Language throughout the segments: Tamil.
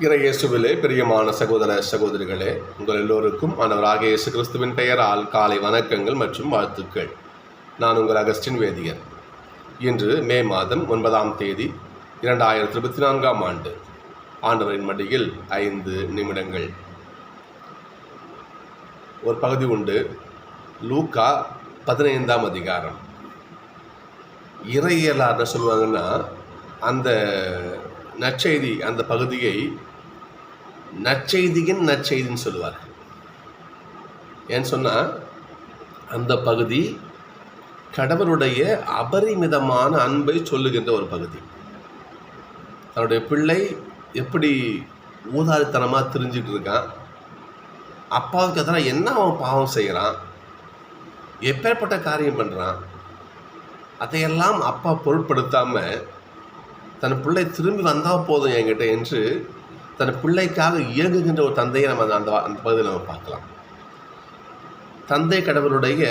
இயேசுவிலே பிரியமான சகோதர சகோதரிகளே, உங்கள் எல்லோருக்கும் ஆண்டவராகிய இயேசு கிறிஸ்துவின் பெயரால் காலை வணக்கங்கள் மற்றும் வாழ்த்துக்கள். நான் உங்கள் அகஸ்டின் வேதியர். இன்று மே மாதம் 9ஆம் தேதி 2024ஆம் ஆண்டு. ஆண்டவரின் மடியில் 5 நிமிடங்கள். ஒரு பகுதி உண்டு, லூக்கா 15ஆம் அதிகாரம். இறையியலார்னு சொல்லுவாங்கன்னா, அந்த நற்செய்தி, அந்த பகுதியை நற்செய்தின்னு சொல்லுவார்கள். ஏன்னு சொன்னால், அந்த பகுதி கடவுளுடைய அபரிமிதமான அன்பை சொல்லுகின்ற ஒரு பகுதி. தன்னுடைய பிள்ளை எப்படி ஊதாரித்தனமாக தெரிஞ்சிட்டு இருக்கான், அப்பாவுக்கு எதனா என்ன அவன் பாவம் செய்கிறான், எப்பேற்பட்ட காரியம் பண்ணுறான், அதையெல்லாம் அப்பா பொருட்படுத்தாமல் தன் பிள்ளை திரும்பி வந்தால் போதும் என்கிட்ட என்று தன் பிள்ளைக்காக இயங்குகின்ற ஒரு தந்தையை நம்ம அந்த பகுதியில் நம்ம பார்க்கலாம். தந்தை கடவுளுடைய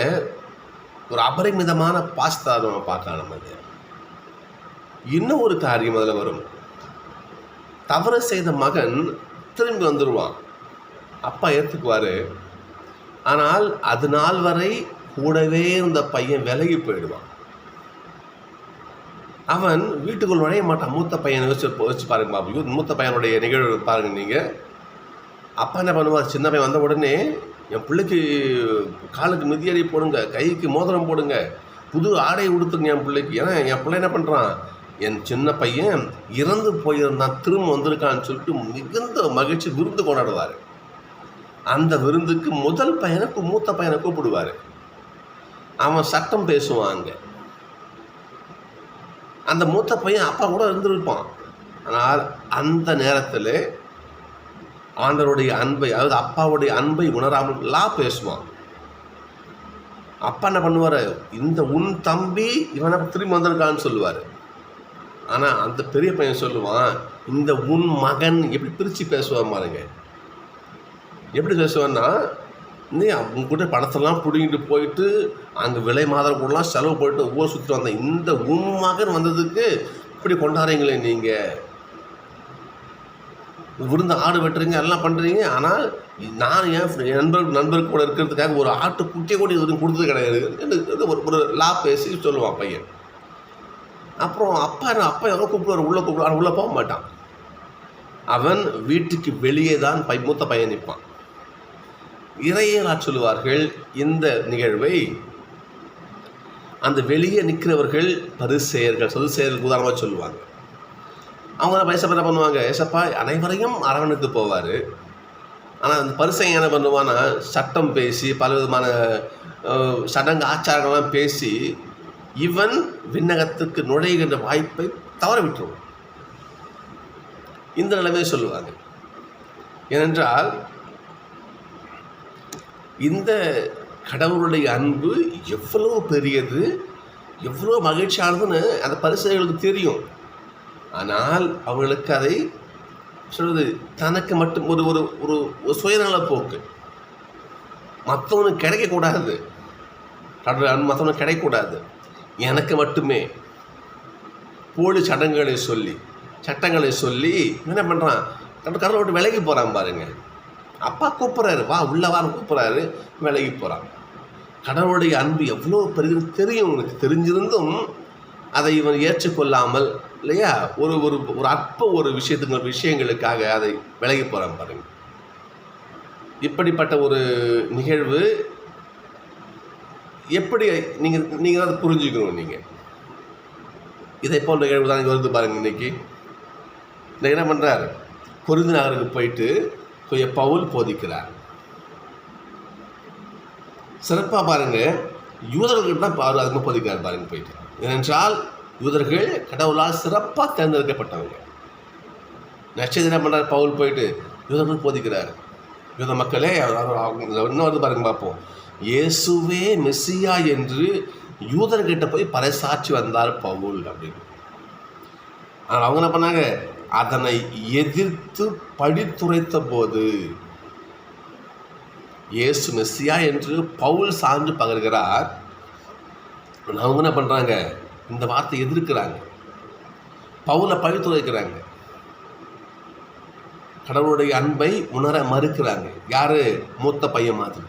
ஒரு அபரிமிதமான பாஸ்தா நம்ம பார்க்கலாம். நம்ம அது இன்னும் ஒரு காரியம் அதில் வரும். தவறு செய்த மகன் திரும்பி வந்துடுவான், அப்பா ஏற்றுக்குவார். ஆனால் அது நாள் வரை கூடவே இருந்த பையன் விலகி போயிடுவான். அவன் வீட்டுக்குள் நுழைய மாட்டான். மூத்த பையனை வச்சு பாருங்க பாபு, மூத்த பையனுடைய நிகழ்வு பாருங்கள் நீங்கள். அப்பா என்ன பண்ணுவார், சின்ன பையன் வந்த உடனே என் பிள்ளைக்கு காலுக்கு மிதியடி போடுங்க, கைக்கு மோதிரம் போடுங்க, புது ஆடை உடுத்துங்க என் பிள்ளைக்கு. ஏன்னா என் பிள்ளை என்ன பண்ணுறான், என் சின்ன பையன் இறந்து போயிருந்தான், திரும்ப வந்திருக்கான்னு சொல்லிட்டு மிகுந்த மகிழ்ச்சி விருந்து கொண்டாடுவார். அந்த விருந்துக்கு முதல் பையனை மூத்த பையனை கூப்பிடுவார். அவன் சட்டம் பேசுவான். அங்கே அந்த மூத்த பையன் அப்பா கூட இருந்திருப்பான். ஆனால் அந்த நேரத்தில் ஆண்டவருடைய அன்பை, அதாவது அப்பாவுடைய அன்பை உணராமல் பேசுவான். அப்பா என்ன பண்ணுவார், இந்த உன் தம்பி இவனை திரும்பி வந்திருக்கான்னு சொல்லுவார். ஆனால் அந்த பெரிய பையன் சொல்லுவான், இந்த உன் மகன். எப்படி பிரித்து பேசுவான் பாருங்க. எப்படி பேசுவான்னா, நீ அவங்க கூட பணத்தெல்லாம் பிடிங்கிட்டு போயிட்டு அங்கே விலை மாதம் கூடலாம் செலவு போயிட்டு ஊர் சுற்றி வந்தேன், இந்த உன் மகன் வந்ததுக்கு இப்படி கொண்டாடுறீங்களே நீங்கள், விருந்து ஆடு வெட்டுறீங்க, எல்லாம் பண்ணுறீங்க. ஆனால் நான் என் நண்பருக்கு கூட இருக்கிறதுக்காக ஒரு ஆட்டு குட்டியை கூட இது கொடுத்தது கிடையாது. ஒரு பேசி சொல்லுவான் பையன். அப்புறம் அப்பா எவ்வளோ கூப்பிடுவார், உள்ளே போக மாட்டான். அவன் வீட்டுக்கு வெளியே தான் மூத்த பையன் நிற்பான். இறையியலார் சொல்லுவார்கள், இந்த நிகழ்வை அந்த வெளியே நிற்கிறவர்கள் பரிசேயர்கள், சதுசேயர்கள் உதாரணமாக சொல்லுவாங்க. அவங்க வயசப்ப என்ன பண்ணுவாங்க, ஏசப்பா அனைவரையும் அரவணைத்து போவார். ஆனால் அந்த பரிசேயன் என்ன பண்ணுவான்னா, சட்டம் பேசி பல விதமான சடங்கு ஆச்சாரங்கள்லாம் பேசி இவன் விண்ணகத்துக்கு நுழைகின்ற வாய்ப்பை தவற விட்டுருவான். இந்த நிலைமையை சொல்லுவாங்க. ஏனென்றால் இந்த கடவுளுடைய அன்பு எவ்வளோ பெரியது, எவ்வளோ மகிழ்ச்சியானதுன்னு அந்த பரிசேயர்களுக்கு தெரியும். ஆனால் அவர்களுக்கு அதை சொல்வது தனக்கு மட்டும் ஒரு ஒரு ஒரு சுயநல போக்கு. மற்றவனுக்கு கிடைக்கக்கூடாது, கடவுள் அன்பு மற்றவனுக்கு கிடைக்கக்கூடாது, எனக்கு மட்டுமே போலி சடங்குகளை சொல்லி சட்டங்களை சொல்லி என்ன பண்ணுறான், கடவுளை விட்டு விலகி போகிறான் பாருங்க. அப்பா கூப்பிட்றாரு, வா உள்ள வாரம் கூப்பிட்றாரு, விலகி போகிறான். கடவுளுடைய அன்பு எவ்வளோ பெரிய தெரியும், உனக்கு தெரிஞ்சிருந்தும் அதை இவன் ஏற்றுக்கொள்ளாமல், இல்லையா, ஒரு ஒரு ஒரு அற்ப ஒரு விஷயங்களுக்காக அதை விலகி போகிறான் பாருங்க. இப்படிப்பட்ட ஒரு நிகழ்வு எப்படி நீங்கள் அதை புரிஞ்சுக்கணும். நீங்கள் இதை போல் நிகழ்வு தான் இங்கே வருது பாருங்கள். இன்றைக்கி என்ன பண்ணுறார், கொரிந்து நகருக்கு போயிட்டு பவுல் போதிக்கிறார். சிறப்பாக பாருங்கள், யூதர்கள்கிட்ட தான் அதுக்கு போதிக்கிறார் பாருங்க போயிட்டு. ஏனென்றால் யூதர்கள் கடவுளால் சிறப்பாக தேர்ந்தெடுக்கப்பட்டவங்க. நட்சத்திரம் என்ன பண்ணுறார், பவுல் போயிட்டு யூதர்கள் போதிக்கிறார். யூத மக்களே இன்னும் வந்து பாருங்க பார்ப்போம், இயேசுவே மெஸ்ஸியா என்று யூதர்கிட்ட போய் பறைசாற்றி வந்தார் பவுல் அப்படின்னு. ஆனால் அவங்க என்ன பண்ணாங்க, அதனை எதிர்த்து படித்துரைத்த போது இயேசு மெஸ்ஸியா என்று பவுல் சான்று பகர்கிறார். அவங்க என்ன பண்ணுறாங்க, இந்த வார்த்தை எதிர்க்கிறாங்க, பவுலை படித்துரைக்கிறாங்க. கடவுளுடைய அன்பை உணர மறுக்கிறாங்க. யாரு? மூத்த பையன் மாதிரி.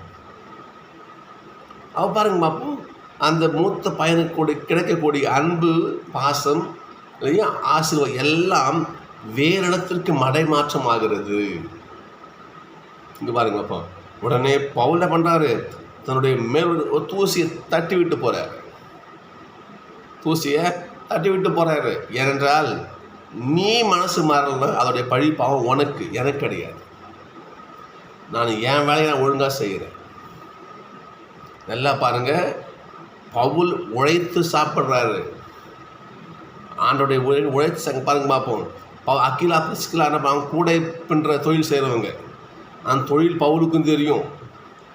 அவ பாருங்க பார்ப்போம், அந்த மூத்த பையனுக்கு கிடைக்கக்கூடிய அன்பு, பாசம், இல்லையா, ஆசீர்வாதம் எல்லாம் வேறு இடத்திற்கு மடைமாற்றம் ஆகிறது. இங்கே பாருங்க பார்ப்போம். உடனே பவுல் என்ன பண்ணுறாரு? தன்னுடைய மேல் ஒரு தூசியை தட்டி விட்டு போகிறார். தூசியை தட்டி விட்டு போகிறாரு. ஏனென்றால் நீ மனசு மாறலன்னா அதோடைய பழி பாவம் உனக்கு, எனக்கு கிடையாது. நான் என் வேலையை நான் ஒழுங்காக செய்கிறேன். நல்லா பாருங்க, பவுல் உழைத்து சாப்பிட்றாரு. ஆண்டோடைய உழைத்து பாருங்க பார்ப்போம். அக்கிலா பிரிஸ்கிலா அவங்க கூடை பின்ற தொழில் செய்கிறவங்க, அந்த தொழில் பவுலுக்கும் தெரியும்.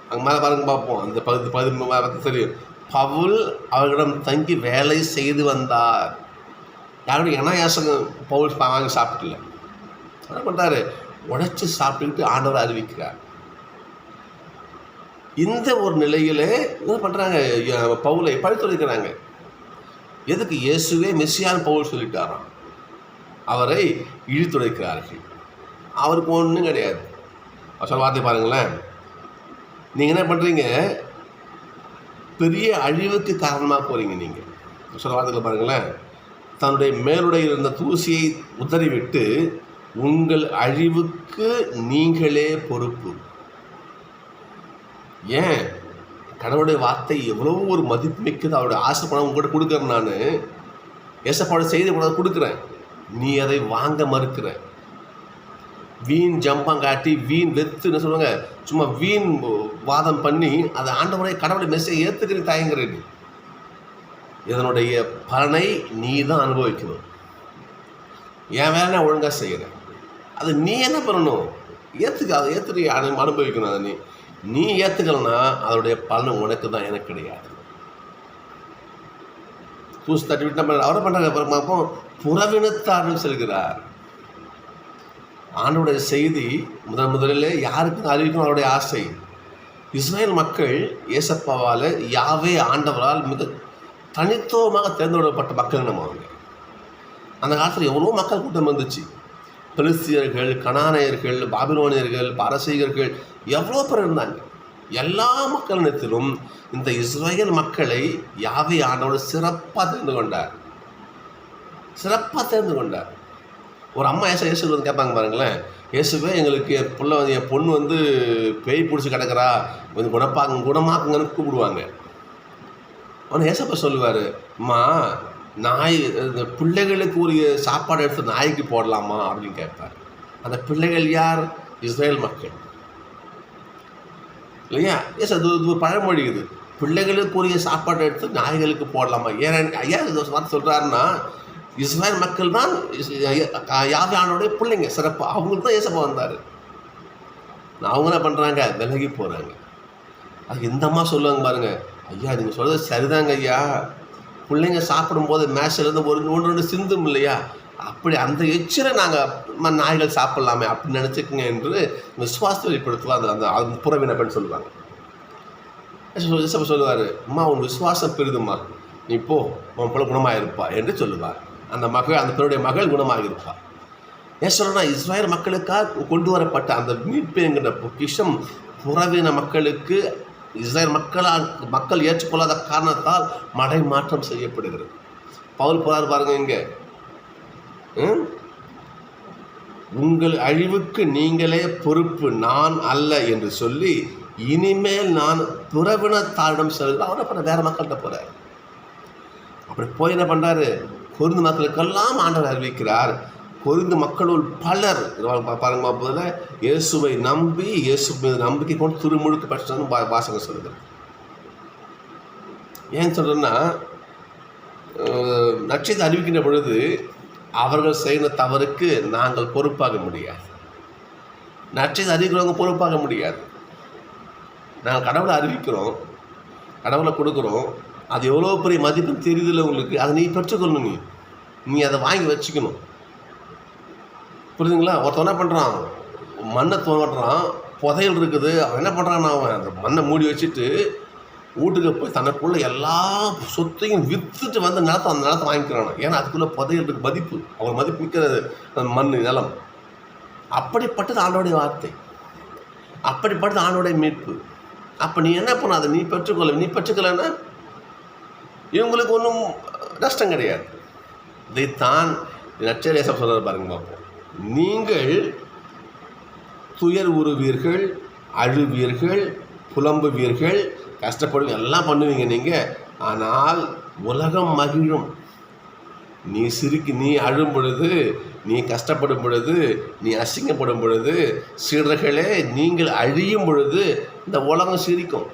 அங்கே மேலே பாருங்க பார்ப்போம், அந்த பகுதி தெரியும். பவுல் அவர்களிடம் தங்கி வேலை செய்து வந்தார். யாருடைய அனாயாசம் பவுல் வாங்கி சாப்பிடல. என்ன பண்ணுறாரு? உழைச்சி சாப்பிட்டுக்கிட்டு ஆண்டவரை அறிவிக்கிறார். இந்த ஒரு நிலையில் என்ன பண்ணுறாங்க? பவுலை பழித்துரைக்கிறாங்க. எதுக்கு? இயேசுவே மெசியான்னு பவுல் சொல்லிட்டாராம். அவரை இழித்துரைக்கிறார்கள். அவருக்கு ஒன்றும் கிடையாது. சொல்ல வார்த்தை பாருங்களேன். நீங்கள் என்ன பண்ணுறீங்க? பெரிய அழிவுக்கு காரணமாக போகிறீங்க. நீங்கள் சொல்ல வார்த்தைகள் பாருங்களேன். தன்னுடைய மேலுடைய இருந்த தூசியை உதறிவிட்டு உங்கள் அழிவுக்கு நீங்களே பொறுப்பு. ஏன்? கடவுளுடைய வார்த்தை எவ்வளோ ஒரு மதிப்பு மிக்கது. அவருடைய ஆசைப்படம் உங்கள்கிட்ட கொடுக்குறேன். நான் ஏசப்பாடு செய்தி கூட கொடுக்குறேன். நீ அதை வாங்க மறுக்கிற. வீண் ஜம்பாங்காட்டி, வீண் வெத்துன்னு சொல்லுவாங்க, சும்மா வீண் வாதம் பண்ணி அதை ஆண்டவரை கடவுளை மெசேஜ் ஏற்றுக்கிற தயங்குறீங்க. இதனுடைய பலனை நீ தான் அனுபவிக்கணும். என் வேலை நான் ஒழுங்காக செய்கிறேன். அது நீ என்ன பண்ணணும்? அதை ஏற்றுக்க அனுபவிக்கணும். அதை நீ ஏற்றுக்கலன்னா அதனுடைய பலன் உனக்கு தான், எனக்கு கிடையாது. தூசு தட்டி விட்டு நம்ம அவரை பண்ணுறாங்க. புறவினத்தார்கள் செல்கிறார். ஆண்டோடைய செய்தி முதலில் யாருக்கு அறிவிக்கணும்? அவருடைய ஆசை. இஸ்ரேல் மக்கள் ஏசப்பாவால், யாவே ஆண்டவரால் மிக தனித்துவமாக தேர்ந்தெடுக்கப்பட்ட மக்கள் நம்ம. அவங்க அந்த காலத்தில் எவ்வளோ மக்கள் கூட்டம் வந்துச்சு. பெலிஸ்தியர்கள், கனானியர்கள், பாபிலோனியர்கள், பாரசீகர்கள், எவ்வளோ பேர் இருந்தாங்க. எல்லா மக்களிடத்திலும் இந்த இஸ்ரேல் மக்களை யாவே ஆண்டவர் சிறப்பாக தெரிந்து கொண்டார். ஒரு அம்மா இயேசு வந்து கேட்பாங்க பாருங்களேன். இயேசுவே, எங்களுக்கு என் பொண்ணு வந்து பேய் பிடிச்சி கிடக்கிறா, கொஞ்சம் குணமாக்குங்கன்னு கூப்பிடுவாங்க. ஆனால் ஏசப்பா சொல்லுவார், அம்மா நாய் இந்த பிள்ளைகளுக்கு உரிய சாப்பாடு எடுத்து நாய்க்கு போடலாமா அப்படின்னு கேட்பார். அந்த பிள்ளைகள் யார்? இஸ்ரேல் மக்கள், இல்லையா? ஏசு அது ஒரு பழமொழி. இது பிள்ளைகளுக்கு உரிய சாப்பாடு எடுத்து நாய்களுக்கு போடலாமா? ஏன் ஐயா வார்த்தை சொல்கிறாருன்னா, இஸ்ரேல் மக்கள் தான் யாவையானுடைய பிள்ளைங்க, சிறப்பாக அவங்களுக்கு தான் ஏசப்பா வந்தார். அவங்க என்ன பண்ணுறாங்க? விலகி போகிறாங்க. அது இந்த அம்மா சொல்லுவாங்க பாருங்க, ஐயா நீங்கள் சொல்கிறது சரிதாங்க ஐயா, பிள்ளைங்க சாப்பிடும்போது மேஷிலேருந்து ஒன்று ரெண்டு சிந்தும் இல்லையா, அப்படி அந்த எச்சில நாங்கள் நாய்கள் சாப்பிட்லாமே அப்படின்னு நினச்சிக்கோங்க என்று விசுவாசத்தை வெளிப்படுத்துவாங்க. அந்த புறவினப்பன்னு சொல்லுவாங்க. சொல்லுவார், அம்மா உன் விசுவாசம் பெரிதும்மா, நீ போ, உன் போல குணமாக இருப்பா என்று சொல்லுவார். அந்த பெண்ணுடைய மகள் குணமாக இருப்பாள். ஏன் சொல்கிறேன்னா, இஸ்ரேல் மக்களுக்காக கொண்டு வரப்பட்ட அந்த மீட்பு என்கிற பொக்கிஷம் புறவின மக்களுக்கு இஸ்ரேல் மக்கள் ஏற்றுக்கொள்ளாத காரணத்தால் மடை மாற்றம் செய்யப்படுகிறது. பவுல் போறார் பாருங்க இங்கே, உங்கள் அழிவுக்கு நீங்களே பொறுப்பு, நான் அல்ல என்று சொல்லி இனிமேல் நான் புறவினத்தாரிடம் செல்கிறேன். அவரை பண்ண வேற மக்கள்கிட்ட போகிறார். அப்படி போய் என்ன பண்ணுறாரு? கொரிந்து மக்களுக்கெல்லாம் ஆண்டவர் அறிவிக்கிறார். கொரிந்து மக்களுள் பலர் பாருங்க போதில் இயேசுவை நம்பி, இயேசு மீது நம்பிக்கை கொண்டு திருமுழுக்கு பெற்றான்னு வாசகம் சொல்லுது. ஏன் சொல்கிறேன்னா, நட்சத்திரத்தை அறிவிக்கின்ற பொழுது அவர்கள் செய்கிற தவறுக்கு நாங்கள் பொறுப்பாக முடியாது. நட்சத்திரத்தை அறிவிக்கிறவங்க பொறுப்பாக முடியாது. நாங்கள் கடவுளை அறிவிக்கிறோம், கடவுளை கொடுக்குறோம். அது எவ்வளோ பெரிய மதிப்புன்னு தெரியுதில்ல உங்களுக்கு, அதை நீ பெற்றுக்கொள்ளணும். நீ அதை வாங்கி வச்சுக்கணும். புரியுதுங்களா? ஒருத்தன் என்ன பண்ணுறான்? மண்ணை தோன்றான், புதையல் இருக்குது. அவன் என்ன பண்ணுறான்னா, அவன் அந்த மண்ணை மூடி வச்சுட்டு வீட்டுக்கு போய் தனக்குள்ளே எல்லா சொத்தையும் விற்றுட்டு வந்து அந்த நிலத்தை வாங்கிக்கிறான். ஏன்னா அதுக்குள்ளே புதையல் இருக்குது, மதிப்பு. அவன் மதிப்பு மிக்கிறது அந்த மண், நிலம். அப்படிப்பட்டது ஆண்டோடைய வார்த்தை, அப்படிப்பட்டது ஆண்டோடைய மீட்பு. அப்போ நீ என்ன பண்ணாத, நீ பெற்றுக்கொள்ளன்னா இவங்களுக்கு ஒன்றும் நஷ்டம் கிடையாது. இதைத்தான் நற்செய்தியாளர் சொல்கிற பாருங்க பார்ப்போம். நீங்கள் துயர் உறுவீர்கள், அழுவீர்கள், புலம்புவீர்கள், கஷ்டப்படுவீங்க, எல்லாம் பண்ணுவீங்க நீங்கள். ஆனால் உலகம் மகிழும். நீ அழும் பொழுது, நீ கஷ்டப்படும் பொழுது, நீ அசிங்கப்படும் பொழுது, சீடர்களே நீங்கள் அழியும் பொழுது இந்த உலகம் சிரிக்கும்,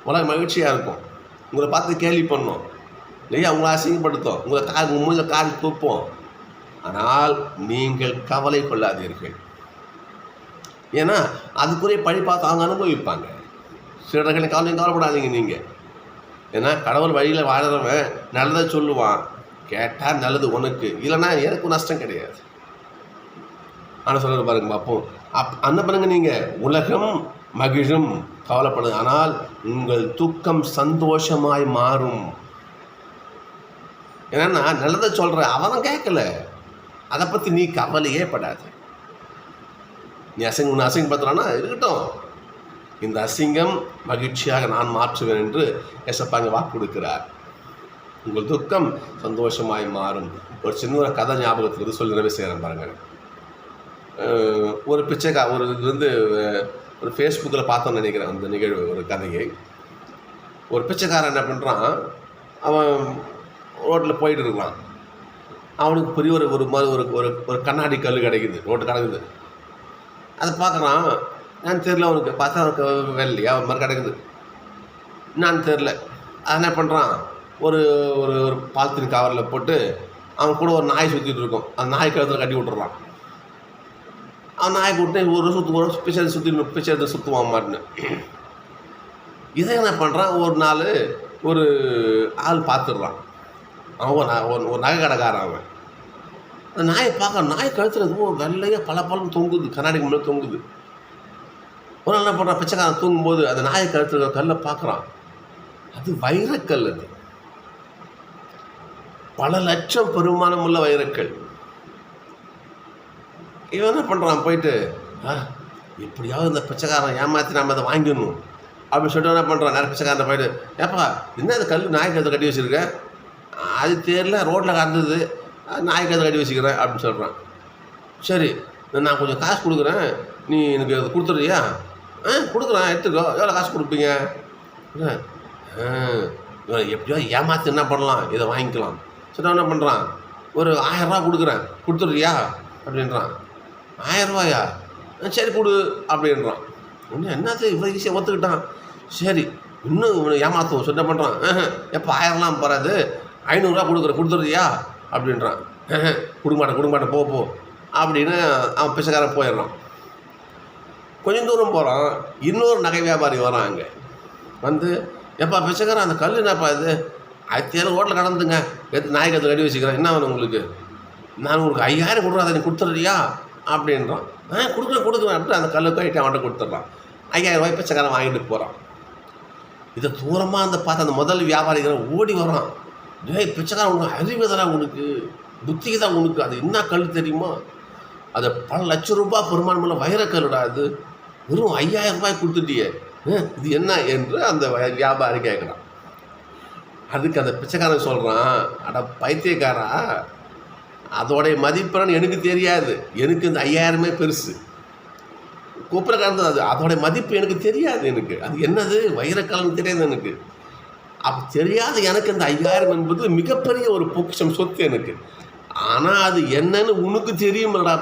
உலகம் மகிழ்ச்சியாக இருக்கும். உங்களை பார்த்து கேள்வி பண்ணோம் இல்லையா, உங்களை அசிங்கப்படுத்தும், உங்கள் மூஞ்சில் கால் தூப்போம். ஆனால் நீங்கள் கவலை கொள்ளாதீர்கள். ஏன்னா அதுக்குரிய பழி பார்த்து அவங்க அனுபவிப்பாங்க. சீடர்களை கவலைப்படாதீங்க நீங்கள். ஏன்னா கடவுள் வழியில் வாழறவன் நல்லதை சொல்லுவான், கேட்டால் நல்லது உனக்கு, இல்லைன்னா எனக்கு நஷ்டம் கிடையாது. ஆனால் சொல்கிற பாருங்க பார்ப்போம். என்ன பண்ணுங்க, நீங்கள் உலகம் மகிழும், கவலைப்படுது, ஆனால் உங்கள் துக்கம் சந்தோஷமாய் மாறும். ஏன்னா நல்லதை சொல்கிற அவன் கேட்கல, அதை பற்றி நீ கவலையே படாது. நீ அசிங்கப்படுத்துறான்னா இருக்கட்டும், இந்த அசிங்கம் மகிழ்ச்சியாக நான் மாற்றுவேன் என்று ஏசப்பாங்க வாக்கு கொடுக்கிறார். உங்கள் துக்கம் சந்தோஷமாய் மாறும். ஒரு சின்ன கதை ஞாபகத்துக்கு சொல்லி நிறைவே செய்கிறேன் பாருங்கள். ஒரு இது ஒரு ஃபேஸ்புக்கில் பார்த்தோன்னு நினைக்கிறேன் அந்த நிகழ்வு, ஒரு கதையை. ஒரு பிச்சைக்காரன் என்ன பண்ணுறான், அவன் ரோட்டில் போயிட்டு இருக்கான். அவனுக்கு பெரிய ஒரு மாதிரி ஒரு கண்ணாடி கல் கிடைக்குது, ரோட்டு கிடக்குது. அதை பார்க்குறான், நான் தெரில, அவனுக்கு பார்த்தா அவனுக்கு வெள்ளையா ஒரு மாதிரி கிடக்குது, நான் தெரில. அது என்ன பண்ணுறான், ஒரு ஒரு பாலித்தீன் கவரில் போட்டு அவன் கூட ஒரு நாய் சுற்றிட்டு இருக்கும், அந்த நாய் கழுத்தில் கட்டி விட்டுறான். அவன் நாயை கூட்டு ஒரு பிச்சை சுற்றுவான் மாட்டுன்னு. இதை என்ன பண்ணுறான், ஒரு நாள் ஒரு ஆள் பார்த்துடுறான். அவன் ஒரு நகை கடைக்காரன். அவன் அந்த நாயை பார்க்க, நாய் கழுத்தில் எதுவும் வெள்ளையாக பல தொங்குது, கண்ணாடிக்கு முன்னாடி தொங்குது. ஒரு நாள் என்ன பண்ணுறான், பிச்சைக்காரன் தூங்கும்போது அந்த நாயை கழுத்தில் கல்லை பார்க்குறான். அது வைரக்கல், அது பல லட்சம் பெருமானம் உள்ள வைரக்கல். இவன் என்ன பண்ணுறான், போயிட்டு எப்படியாவது இந்த பிச்சைக்காரன் ஏமாற்றி நம்ம அதை வாங்கிடணும் அப்படின்னு சொல்லிட்டு என்ன பண்ணுறான், நிறைய பிச்சைக்காரன் போயிட்டு, ஏப்பா என்ன அந்த கல் நாய் கழுத்தில் கட்டி வச்சுருக்க, அது தெரியல ரோட்டில் கறந்தது, நாய் கழுத்தில் கட்டி வச்சுக்கிறேன் அப்படின்னு சொல்கிறான். சரி, நான் கொஞ்சம் காசு கொடுக்குறேன், நீ எனக்கு அதை கொடுத்துட்றியா? கொடுக்குறேன், எடுத்துக்கோ. எவ்வளோ காசு கொடுப்பீங்க? எப்படியோ ஏமாற்றி என்ன பண்ணலாம், இதை வாங்கிக்கலாம். சரி, என்ன பண்ணுறான், ஒரு 1000 ரூபா கொடுக்குறேன், கொடுத்துட்றியா அப்படின்றான். 1000 ரூபாயா? சரி கொடு அப்படின்றான். இன்னும் என்னது இவ்வளோ ஈஸியாக ஒத்துக்கிட்டான். சரி, இன்னும் இவனை ஏமாற்றுவோம். சொல்ல பண்ணுறான், எப்போ 1000லாம் போகாது, 500 ரூபா கொடுத்துட்றியா அப்படின்றான். கொடுக்க மாட்டேன் போ அப்படின்னு அவன் பிச்சைக்காரன் போயிடுறான். கொஞ்சம் தூரம் போகிறான், இன்னொரு நகை வியாபாரி வரான். அங்கே வந்து, எப்பா பிச்சைக்காரன் அந்த கல் என்னப்பா இது, 1007 ஹோட்டலில் கடந்துங்க, நாய் கழுத்தில் கட்டி வச்சுக்கிறேன், என்ன வேணும் உங்களுக்கு? நான் உங்களுக்கு 5000 கொடுக்குறேன், அதை நீ கொடுத்துட்றியா அப்படின்றான். கொடுக்குறேன் அப்படி அந்த கல்லை போயிட்டு அவன்கிட்ட கொடுத்துட்றான். 5000 ரூபாய் பிச்சைக்காரன் வாங்கிட்டு போகிறான். இதை தூரமாக பார்த்து அந்த முதல் வியாபாரிகள் ஓடி வரான். பிச்சைக்காரன் உனக்கு அறிவு தானே, உனக்கு புத்திக்கு தான் உனக்கு, அது என்ன கல் தெரியுமா, அது பல லட்சம் ரூபாய் பெருமானமுள்ள வைரக்கல்லுடா, அது வெறும் 5000 ரூபாய் கொடுத்துட்டியே, இது என்ன என்று அந்த வியாபாரி கேட்குறான். அதுக்கு அந்த பிச்சைக்காரன் சொல்கிறான், அட பைத்தியக்காரா, அதோடைய மதிப்புன்னு எனக்கு தெரியாது, எனக்கு இந்த 5000மே பெருசு, கூப்பில் கலந்தது, அதோடைய மதிப்பு எனக்கு தெரியாது, எனக்கு அது என்னது வைரக்கல்னு தெரியாது எனக்கு. அப்போ தெரியாத எனக்கு இந்த 5000 என்பது மிகப்பெரிய ஒரு பொக்கிஷம், சொத்து எனக்கு. ஆனால் அது என்னன்னு உனக்கு தெரியுமாடா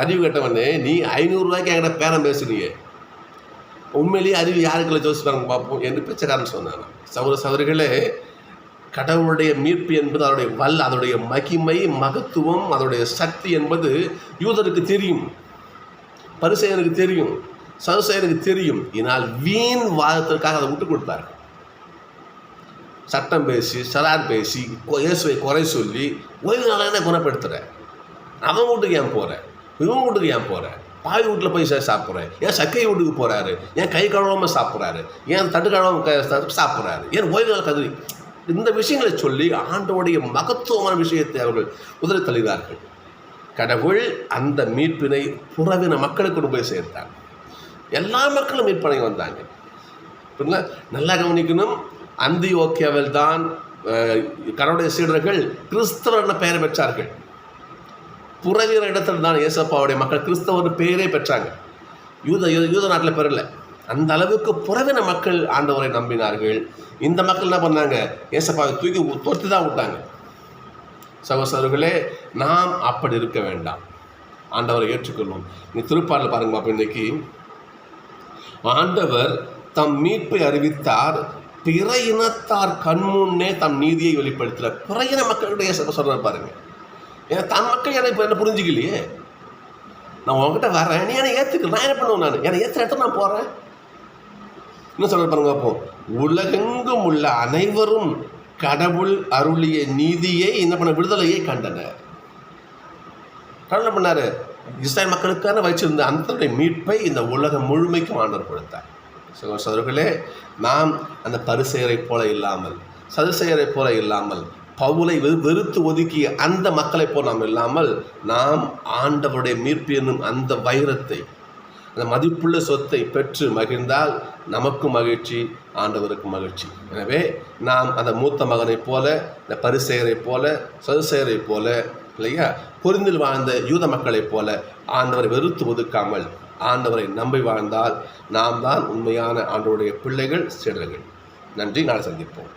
அறிவு கட்டவனே, நீ 500 ரூபாய்க்கு என்கிட்ட பேரம் பேசுறீங்க, உண்மையிலேயே அறிவு யாருக்குள்ள ஜோசிச்சு பாருங்க பார்ப்போம் என்று பிச்சைக்காரன் சொன்னான். சகோதரிகளே, கடவுளுடைய மீட்பு என்பது அதோடைய மகிமை, மகத்துவம், அதோடைய சக்தி என்பது யூதருக்கு தெரியும், பரிசேயனுக்கு தெரியும், சதுசேயனுக்கு தெரியும். இதனால் வீண் வாதத்திற்காக அதை விட்டு கொடுத்தார். சட்டம் பேசி, சலார் பேசி, இயேசுவை குறை சொல்லி ஓய்வு நாளாக குணப்படுத்துகிற, அவன் வீட்டுக்கு ஏன் போகிறேன், இவன் வீட்டுக்கு ஏன் போகிறேன், பாய் வீட்டில் போய் சாப்பிட்றேன், ஏன் சக்கை வீட்டுக்கு போகிறாரு, ஏன் கை கழுவாமல் சாப்பிட்றாரு, ஏன் தட்டு கழுவாமல் சாப்பிட்றாரு, ஏன் ஓய்வு நாள் கதிரி, இந்த விஷயங்களை சொல்லி ஆண்டோடைய மகத்துவமான விஷயத்தை அவர்கள் உதறி தள்ளுகிறார்கள். கடவுள் அந்த மீட்பினை புறவின மக்களுக்கு கொண்டு போய் சேர்த்தார். எல்லா மக்களும் மீட்பனை வந்தாங்க. புரியுங்களா? நல்லா கவனிக்கணும். அந்தியோக்கியாவில் தான் கடவுளுடைய சீடர்கள் கிறிஸ்தவர் என்ற பெயரை பெற்றார்கள். புறவின இடத்துல தான் இயேசப்பாவுடைய மக்கள் கிறிஸ்தவர் பெயரே பெற்றாங்க. யூத நாட்டில் பெறல. அந்த அளவுக்கு புறவின மக்கள் ஆண்டவரை நம்பினார்கள். இந்த மக்கள் என்ன பண்ணாங்க? இயேசப்பாவை தூக்கி தொடுத்து தான் விட்டாங்க. சகோதரர்களே, நாம் அப்படி இருக்க வேண்டாம். ஆண்டவரை ஏற்றுக்கொள்ளும். நீ திருப்பாடல் பாருங்க. அப்போ இன்னைக்கு ஆண்டவர் தம் மீட்பை அறிவித்தார், பிற இனத்தார் கண்முன்னே தம் நீதியை வெளிப்படுத்துகிறார். பிற இன மக்களுடைய சொல்ற பாருங்க. ஏன்னா தன் மக்கள் எனக்கு இப்போ என்ன புரிஞ்சுக்கலையே. நான் உங்ககிட்ட வரேன், நீ என்னை ஏற்றுக்கல, நான் என்ன பண்ணுவேன்? நான் என்னை ஏற்ற இடத்துல நான் போகிறேன். இன்னும் சொல்ல பாருங்க. அப்போ உலகெங்கும் உள்ள அனைவரும் கடவுள் அருளிய நீதியை என்ன பண்ண விடுதலையை கண்டனர். கடவுள் பண்ணாரு, இஸ்ரேல் மக்களுக்கான வச்சிருந்த அந்த மீட்பை இந்த உலகம் முழுமைக்கும் ஆண்டவர் கொடுத்தார். சகோதரர்களே, நாம் அந்த பரிசேயரை போல இல்லாமல், சதுசேயரை போல இல்லாமல், பவுலை வெறுத்து ஒதுக்கிய அந்த மக்களை போல் நாம் இல்லாமல், நாம் ஆண்டவருடைய மீட்பு என்னும் அந்த வைரத்தை, அந்த மதிப்புள்ள சொத்தை பெற்று மகிழ்ந்தால் நமக்கும் மகிழ்ச்சி, ஆண்டவருக்கும் மகிழ்ச்சி. எனவே நாம் அந்த மூத்த மகனைப் போல, இந்த பரிசேயரை போல, சதுசேயரை போல, இல்லையா, பொருந்தில் வாழ்ந்த யூத மக்களைப் போல ஆண்டவரை வெறுத்து ஒதுக்காமல் ஆண்டவரை நம்பி வாழ்ந்தால் நாம் தான் உண்மையான ஆண்டவருடைய பிள்ளைகள், சீடர்கள். நன்றி. நாளை சந்திப்போம்.